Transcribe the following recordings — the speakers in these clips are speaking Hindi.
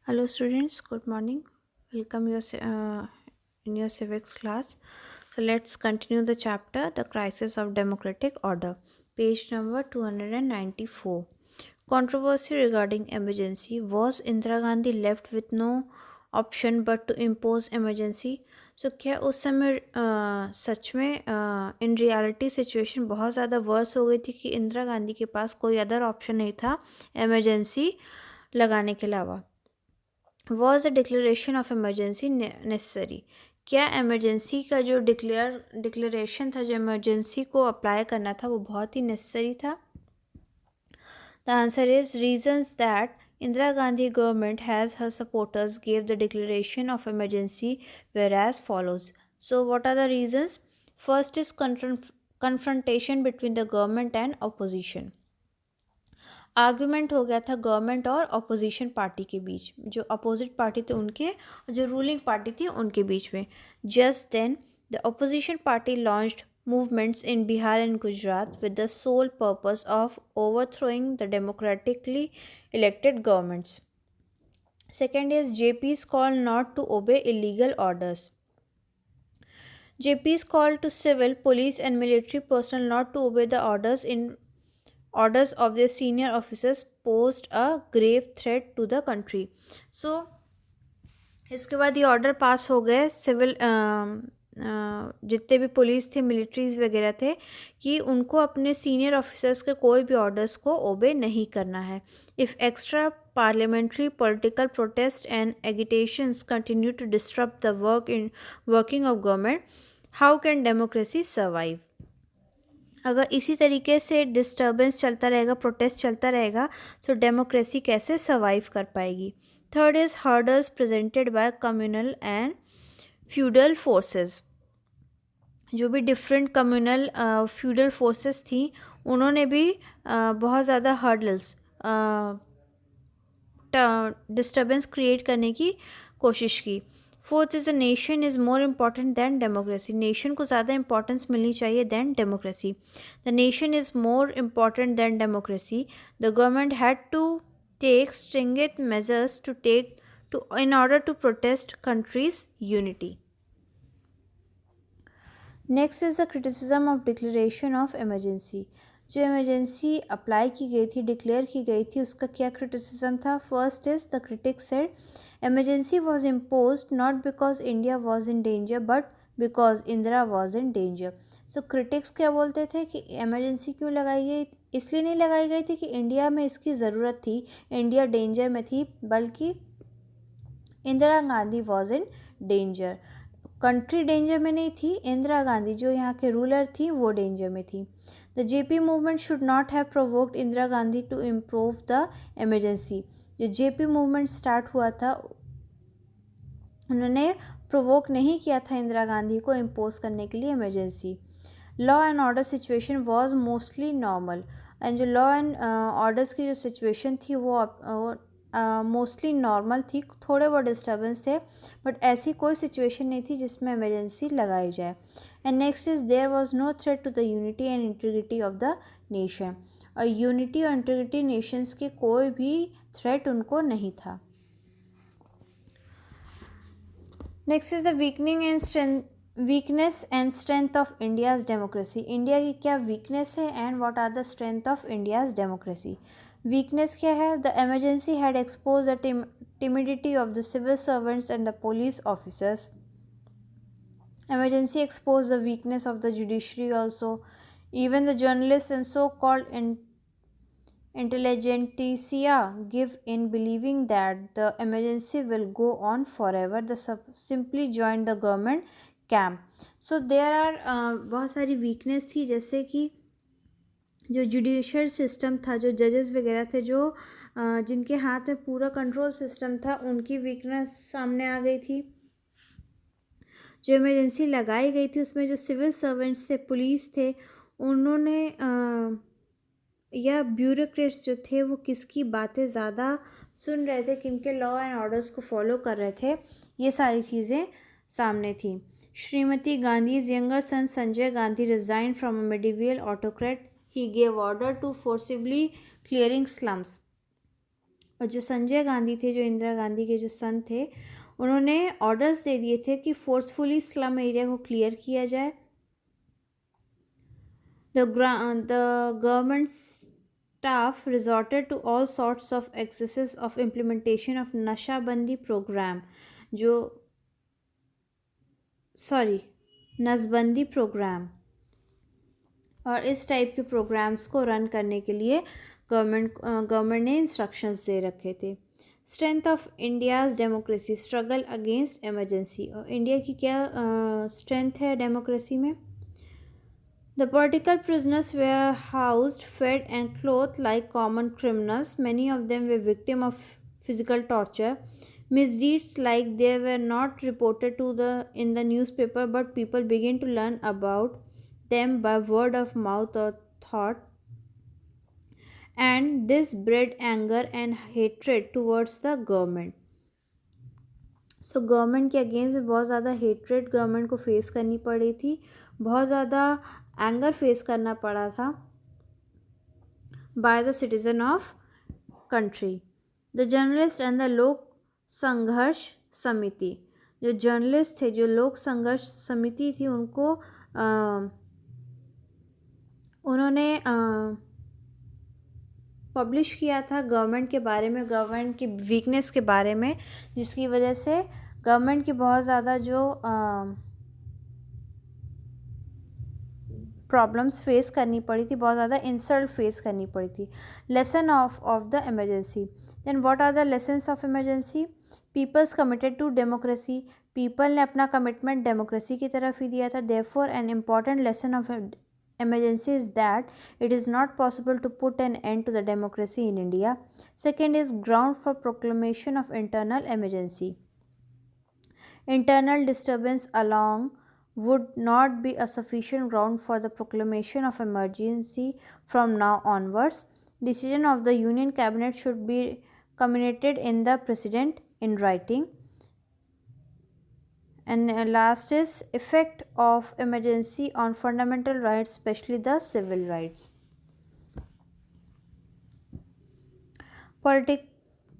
Hello, students. Good morning. Welcome in your civics class. So let's continue the chapter, "The Crisis of Democratic Order," page number 294. Controversy regarding emergency. Was Indira Gandhi left with no option but to impose emergency? So क्या उस समय सच में इन रियलिटी सिचुएशन बहुत ज़्यादा वर्स हो गई थी कि इंदिरा गांधी के पास कोई अदर ऑप्शन नहीं था एमरजेंसी लगाने के अलावा? Was a declaration of emergency necessary? क्या एमरजेंसी का जो डिक्लेरेशन था, जो इमरजेंसी को अप्लाई करना था, वो बहुत ही नेसेसरी था? The answer is reasons that Indira Gandhi government has her supporters gave the declaration of emergency were as follows. So what are the reasons? First is confrontation between the government and opposition. Argument हो गया था गवर्नमेंट और अपोजिशन पार्टी के बीच, जो अपोजिट पार्टी थे उनके और जो रूलिंग पार्टी थी उनके बीच में. Just then the opposition party launched movements in Bihar and Gujarat with the sole purpose of overthrowing the democratically elected governments. Second is JP's call not to obey illegal orders. JP's call to civil, police and military personnel not to obey the orders of their senior officers posed a grave threat to the country. So इसके बाद ये ऑर्डर पास हो गए सिविल जितने भी पुलिस थे, मिलिट्रीज वगैरह थे, कि उनको अपने सीनियर ऑफिसर्स के कोई भी ऑर्डर्स को ओबे नहीं करना है. If extra parliamentary political protest and agitations continue to disturb the working of government, how can democracy survive? अगर इसी तरीके से डिस्टर्बेंस चलता रहेगा, प्रोटेस्ट चलता रहेगा, तो डेमोक्रेसी कैसे सर्वाइव कर पाएगी? Third is hurdles presented by communal and feudal forces. जो भी डिफरेंट कम्युनल फ्यूडल फोर्सेस थी, उन्होंने भी बहुत ज़्यादा हर्डल्स, डिस्टर्बेंस क्रिएट करने की कोशिश की. Fourth is the nation is more important than democracy. Nation को ज़्यादा इंपॉर्टेंस मिलनी चाहिए than democracy. The nation is more important than democracy. The government had to take stringent measures in order to protest country's unity. Next is the criticism of declaration of emergency. जो इमरजेंसी अप्लाई की गई थी, डिक्लेयर की गई थी, उसका क्या क्रिटिसिज्म था? First is the critics said emergency was imposed not because India was in danger but because Indira was in danger. So critics क्या बोलते थे कि इमरजेंसी क्यों लगाई गई? इसलिए नहीं लगाई गई थी कि इंडिया में इसकी ज़रूरत थी, इंडिया डेंजर में थी, बल्कि Indira Gandhi was in danger. Country danger में नहीं थी, इंदिरा गांधी जो यहाँ के रूलर थी वो डेंजर में थी. The JP movement should not have provoked Indira Gandhi to improve the emergency. जो जेपी मूवमेंट स्टार्ट हुआ था, उन्होंने प्रोवोक नहीं किया था इंदिरा गांधी को इम्पोज करने के लिए emergency. Law and order situation was mostly normal. And जो लॉ एंड ऑर्डर्स की जो सिचुएशन थी वो मोस्टली नॉर्मल थी. थोड़े बहुत डिस्टर्बेंस थे, बट ऐसी कोई सिचुएशन नहीं थी जिसमें इमरजेंसी लगाई जाए. And next is there was no threat to the unity and integrity of the nation. और यूनिटी और इंटीग्रिटी नेशंस के कोई भी थ्रेट उनको नहीं था. Next is the weakness and strength of India's democracy. India की क्या वीकनेस है and what are the strength of India's democracy? Weakness क्या है? The emergency had expose the timidity of the civil servants and the police officers. Emergency exposed the weakness of the judiciary also. Even the journalists and so-called intelligentsia give in believing that the emergency will go on forever. The simply join the government camp. So there are बहुत सारी weakness थी, जैसे कि जो जुडिशल सिस्टम था, जो जजेस वगैरह थे, जो जिनके हाथ में पूरा कंट्रोल सिस्टम था, उनकी वीकनेस सामने आ गई थी. जो इमरजेंसी लगाई गई थी उसमें जो सिविल सर्वेंट्स थे, पुलिस थे, उन्होंने या ब्यूरोक्रेट्स जो थे वो किसकी बातें ज़्यादा सुन रहे थे, किनके लॉ एंड ऑर्डर्स को फॉलो कर रहे थे, ये सारी चीज़ें सामने थी. Shrimati Gandhi's younger son Sanjay Gandhi resign from a medieval autocrat. He gave order to forcibly clearing slums. और जो संजय गांधी थे, जो इंदिरा गांधी के जो सन थे, उन्होंने ऑर्डर्स दे दिए थे कि फोर्सफुली स्लम एरिया को क्लियर किया जाए. The government staff resorted to all sorts of excesses of implementation of नशाबंदी program, जो नसबंदी प्रोग्राम, और इस टाइप के प्रोग्राम्स को रन करने के लिए गवर्नमेंट ने इंस्ट्रक्शंस दे रखे थे. Strength of India's democracy, struggle against emergency. और इंडिया की क्या स्ट्रेंथ है डेमोक्रेसी में? The political prisoners were housed, fed, and clothed like common criminals. Many of them were victims of physical torture. Misdeeds like they were not reported in the newspaper, but people began to learn about them by word of mouth or thought. And this bred anger and hatred towards the government. So government के अगेंस्ट बहुत ज़्यादा हेट्रेड गवर्नमेंट को फेस करनी पड़ी थी, बहुत ज़्यादा एंगर फेस करना पड़ा था by the citizen of country. The journalist and the लोक संघर्ष समिति. जो जर्नलिस्ट थे, जो लोक संघर्ष समिति थी, उन्होंने पब्लिश किया था गवर्नमेंट के बारे में, गवर्नमेंट की वीकनेस के बारे में, जिसकी वजह से गवर्नमेंट की बहुत ज़्यादा जो प्रॉब्लम्स फेस करनी पड़ी थी, बहुत ज़्यादा इंसल्ट फेस करनी पड़ी थी. Lesson of the emergency. Then what are the lessons of emergency? Peoples committed to democracy. People ने अपना कमिटमेंट डेमोक्रेसी की तरफ ही दिया था. Therefore an important lesson of emergency is that it is not possible to put an end to the democracy in India. Second is ground for proclamation of internal emergency. Internal disturbance alone would not be a sufficient ground for the proclamation of emergency from now onwards. Decision of the Union Cabinet should be communicated in the President in writing. And last is effect of emergency on fundamental rights, especially the civil rights.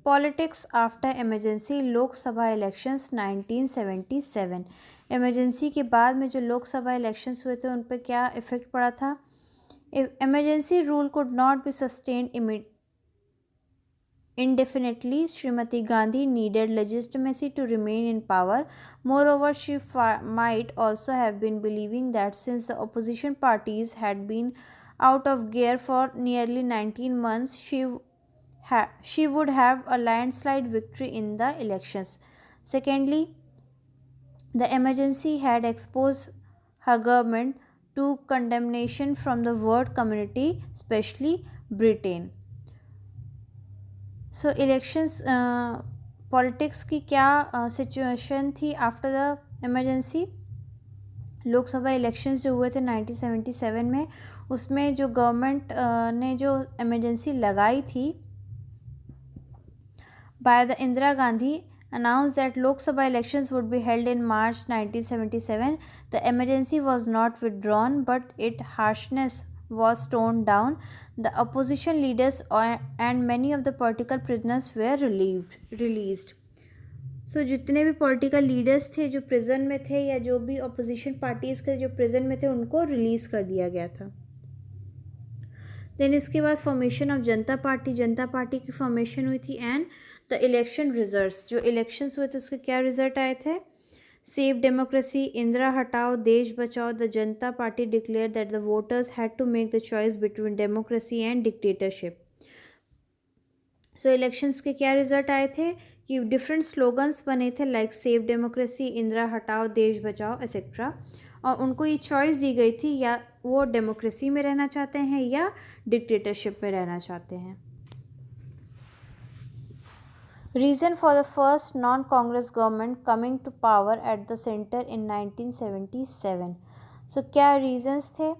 Politics after emergency. लोक सभा इलेक्शंस 1977. इमरजेंसी के बाद में जो लोक सभा इलेक्शंस हुए थे, उन पर क्या इफेक्ट पड़ा था? Emergency rule could not be sustained indefinitely. Srimati Gandhi needed legitimacy to remain in power. Moreover, she might also have been believing that since the opposition parties had been out of gear for nearly 19 months, she would have a landslide victory in the elections. Secondly, the emergency had exposed her government to condemnation from the world community, especially Britain. So elections politics की क्या सिचुएशन थी after the emergency? Lok Sabha elections जो हुए थे 1977 में, उसमें जो गवर्नमेंट ने जो इमरजेंसी लगाई थी by the Indira Gandhi announced that Lok Sabha elections would be held in March 1977. The emergency was not withdrawn, but its harshness was toned down. The opposition leaders and many of the political prisoners were released. So जितने भी political leaders थे जो prison में थे, या जो भी opposition parties के जो prison में थे, उनको release कर दिया गया था. Then इसके बाद formation of जनता पार्टी की formation हुई थी. And the election results, जो elections हुए थे उसके क्या result आए थे? Save democracy, इंदिरा हटाओ, देश बचाओ. The Janata party declared that the voters had to make the choice between democracy and dictatorship. So elections के क्या result आए थे कि different slogans बने थे like save democracy, इंदिरा हटाओ, देश बचाओ, etc. और उनको ये choice दी गई थी, या वो डेमोक्रेसी में रहना चाहते हैं या डिक्टेटरशिप में रहना चाहते हैं. Reason for the first non-Congress government coming to power at the center in 1977. So क्या reasons थे?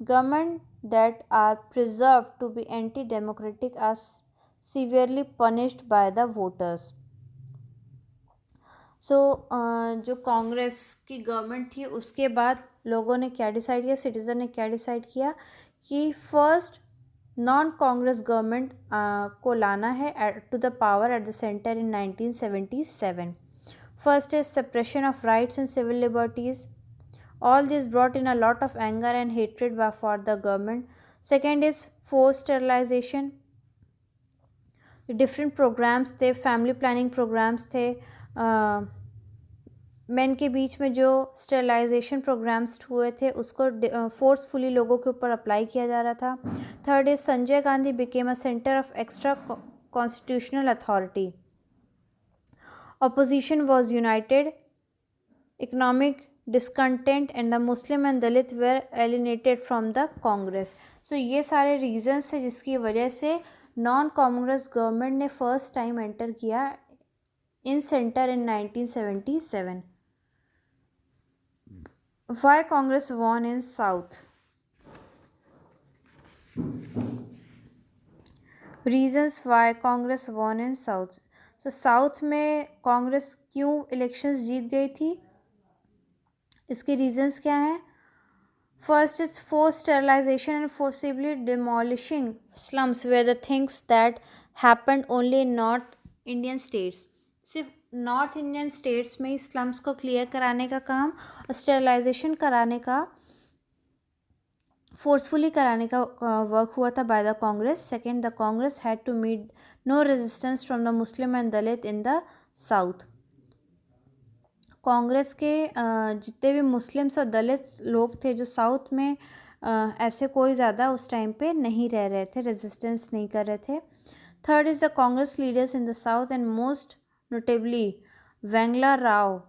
Government that are preserved to be anti-democratic are severely punished by the voters. So जो कांग्रेस की गवर्नमेंट थी, उसके बाद लोगों ने क्या डिसाइड किया, सिटीज़न ने क्या डिसाइड किया कि फर्स्ट नॉन कांग्रेस गवर्नमेंट को लाना है to the power at the centre in 1977. First is suppression of rights and civil liberties. All this brought in a lot of anger and hatred for the government. Second is forced sterilization. Different programs थे, फैमिली प्लानिंग प्रोग्राम्स थे, मेन के बीच में जो स्टरलाइजेशन प्रोग्राम्स हुए थे उसको फोर्सफुली लोगों के ऊपर अप्लाई किया जा रहा था. Third is Sanjay Gandhi became a centre of extra constitutional authority. Opposition was united. Economic discontent and the Muslim and Dalit were alienated from the Congress. So ये सारे reasons है जिसकी वजह से नॉन कांग्रेस गवर्नमेंट ने फर्स्ट टाइम एंटर किया इन centre in 1977. Why Congress won in South? Reasons why Congress won in South. तो साउथ में कांग्रेस क्यों इलेक्शंस जीत गई थी, इसके रीजंस क्या हैं. First is force sterilization and forcibly demolishing slums where the things that happened only in north Indian states. सिर्फ नॉर्थ इंडियन स्टेट्स में ही स्लम्स को क्लियर कराने का काम और स्टरलाइजेशन कराने का, फोर्सफुली कराने का वर्क हुआ था by the Congress. Second, the Congress had to meet no resistance from the Muslim and Dalit in the south. Congress के जितने भी मुस्लिम्स और दलित लोग थे जो साउथ में ऐसे कोई ज़्यादा उस टाइम पे नहीं रह रहे थे, रेजिस्टेंस नहीं कर रहे थे. Third is the Congress leaders in the south and most notably Vengala Rao,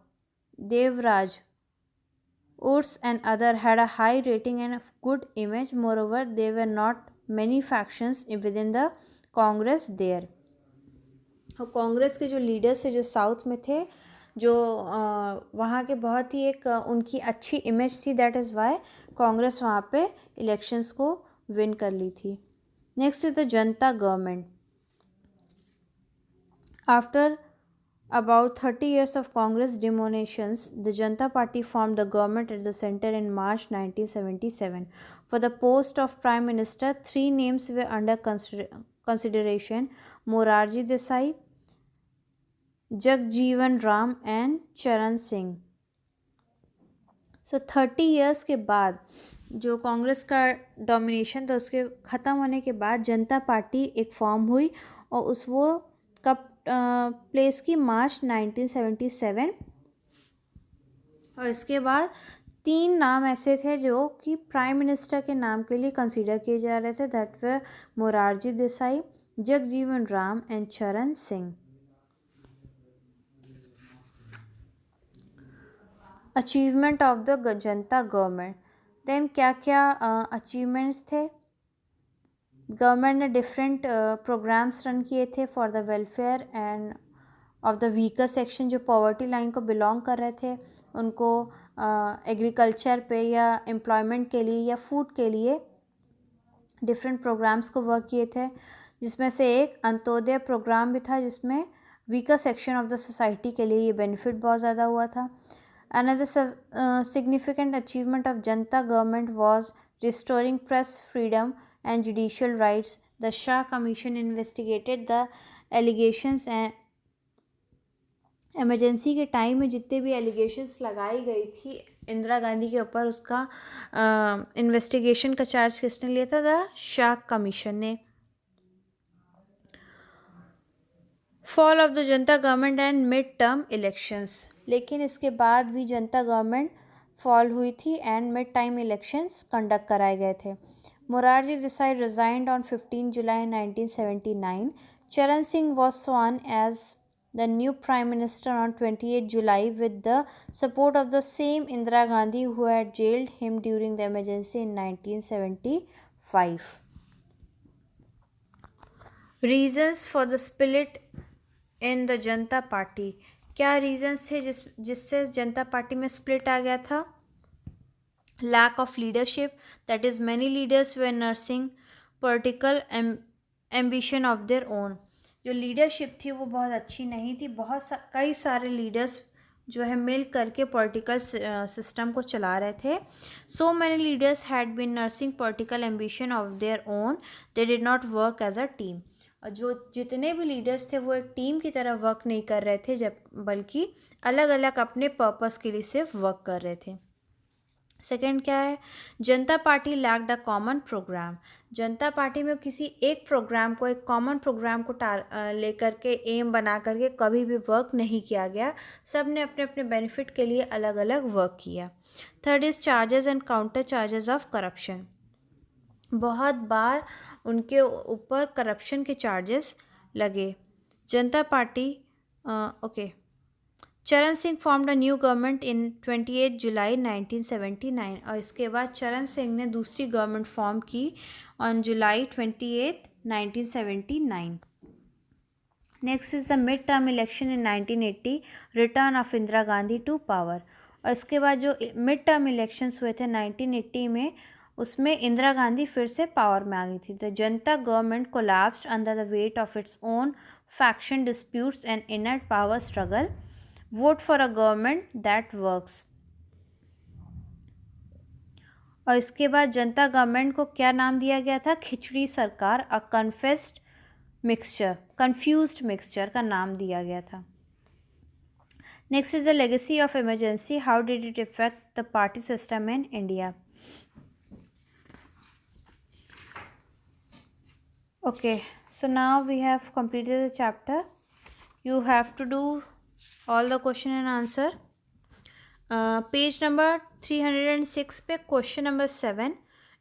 Devaraj Urs and other had a high rating and a good image. Moreover, there were not many factions within the Congress there. और कांग्रेस के जो लीडर्स थे जो साउथ में थे, जो वहाँ के बहुत ही एक उनकी अच्छी इमेज थी, दैट इज़ वाई कांग्रेस वहाँ पे इलेक्शंस को विन कर ली थी. Next is the Janata government. After about 30 years of Congress demonstrations, the Janata Party formed the government at the center in March 1977. For the post of Prime Minister, 3 names were under consideration: Morarji Desai, Jagjeevan Ram and Charan Singh. So 30 years के बाद जो कांग्रेस का डोमिनेशन था उसके ख़त्म होने के बाद जनता पार्टी एक फॉर्म हुई और उस वो कब प्लेस की मार्च 1977. और इसके बाद 3 नाम ऐसे थे जो कि प्राइम मिनिस्टर के नाम के लिए कंसीडर किए जा रहे थे, that were Morarji Desai, Jagjivan Ram and चरण Singh. Achievement of the Janata government. Then क्या क्या अचीवमेंट्स थे. गवर्नमेंट ने डिफरेंट प्रोग्राम्स रन किए थे for the welfare end of the weaker section, जो पॉवर्टी लाइन को बिलोंग कर रहे थे उनको एग्रीकल्चर पे या एम्प्लॉयमेंट के लिए या फूड के लिए डिफरेंट प्रोग्राम्स को वर्क किए थे, जिसमें से एक अंत्योदय प्रोग्राम भी था जिसमें weaker section of the society के लिए ये बेनिफिट बहुत ज़्यादा हुआ था. Another significant achievement of Janata government was restoring press freedom and judicial rights. The Shah Commission investigated the allegations and emergency के टाइम में जितने भी allegations लगाई गई थी इंदिरा गांधी के ऊपर, उसका इन्वेस्टिगेशन का चार्ज किसने लिया था? द शाह कमीशन ने. Fall of the Janata government and mid term elections. लेकिन इसके बाद भी जनता गवर्नमेंट फॉल हुई थी and mid time elections conduct कराए गए थे. Morarji Desai resigned on 15 July 1979. Charan Singh was sworn as the new Prime Minister on 28 July with the support of the same Indira Gandhi who had jailed him during the emergency in 1975. Reasons for the split in the Janata Party. क्या reasons थे जिससे जनता पार्टी में split आ गया था? Lack of leadership, that is many leaders were nursing political ambition of their own. जो leadership थी वो बहुत अच्छी नहीं थी, कई सारे leaders जो है मिल करके पॉलिटिकल सिस्टम को चला रहे थे. So many leaders had been nursing political ambition of their own, they did not work as a team. जो जितने भी लीडर्स थे वो एक टीम की तरह वर्क नहीं कर रहे थे, जब बल्कि अलग अलग अपने पर्पस के लिए सिर्फ वर्क कर रहे थे. सेकेंड क्या है, Janata party lacked a common program. Janata party में किसी एक प्रोग्राम को, एक कॉमन प्रोग्राम को लेकर के एम बना करके कभी भी वर्क नहीं किया गया. सब ने अपने अपने बेनिफिट के लिए अलग अलग वर्क किया. Third is charges and counter charges of corruption. बहुत बार उनके ऊपर करप्शन के चार्जेस लगे. जनता party okay Charan Singh formed a new government in 28 July 1979. और इसके बाद चरण सिंह ने दूसरी गवर्नमेंट फॉर्म की on July 28, 1979. Next is the mid term election in 1980, return of Indira Gandhi to power. और इसके बाद जो मिड टर्म इलेक्शंस हुए थे 1980 में, उसमें इंदिरा गांधी फिर से पावर में आ गई थी. The Janata government collapsed under the weight of its own faction disputes and inner power struggle. Vote for a government that works. और इसके बाद जनता गवर्नमेंट को क्या नाम दिया गया था? खिचड़ी सरकार, अ कन्फ्यूज्ड मिक्सचर का नाम दिया गया था. Next is the legacy of emergency. How did it effect the party system in India? Okay, so now we have completed the chapter. You have to do all the question and answer. Page number 306 पे क्वेश्चन नंबर 7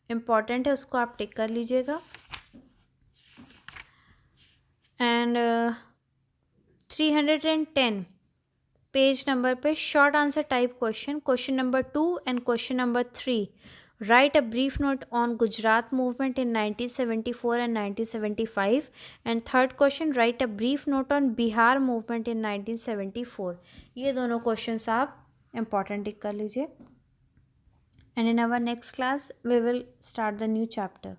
इम्पॉर्टेंट है, उसको आप टिक कर लीजिएगा. एंड 310 पेज नंबर पे short answer type question number 2 and question number 3. Write a brief note on Gujarat movement in 1974 and 1975. And third question, write a brief note on Bihar movement in 1974. ये दोनों क्वेश्चंस आप इम्पॉर्टेंट टिक कर लीजिए. And in our next class, we will start the new chapter.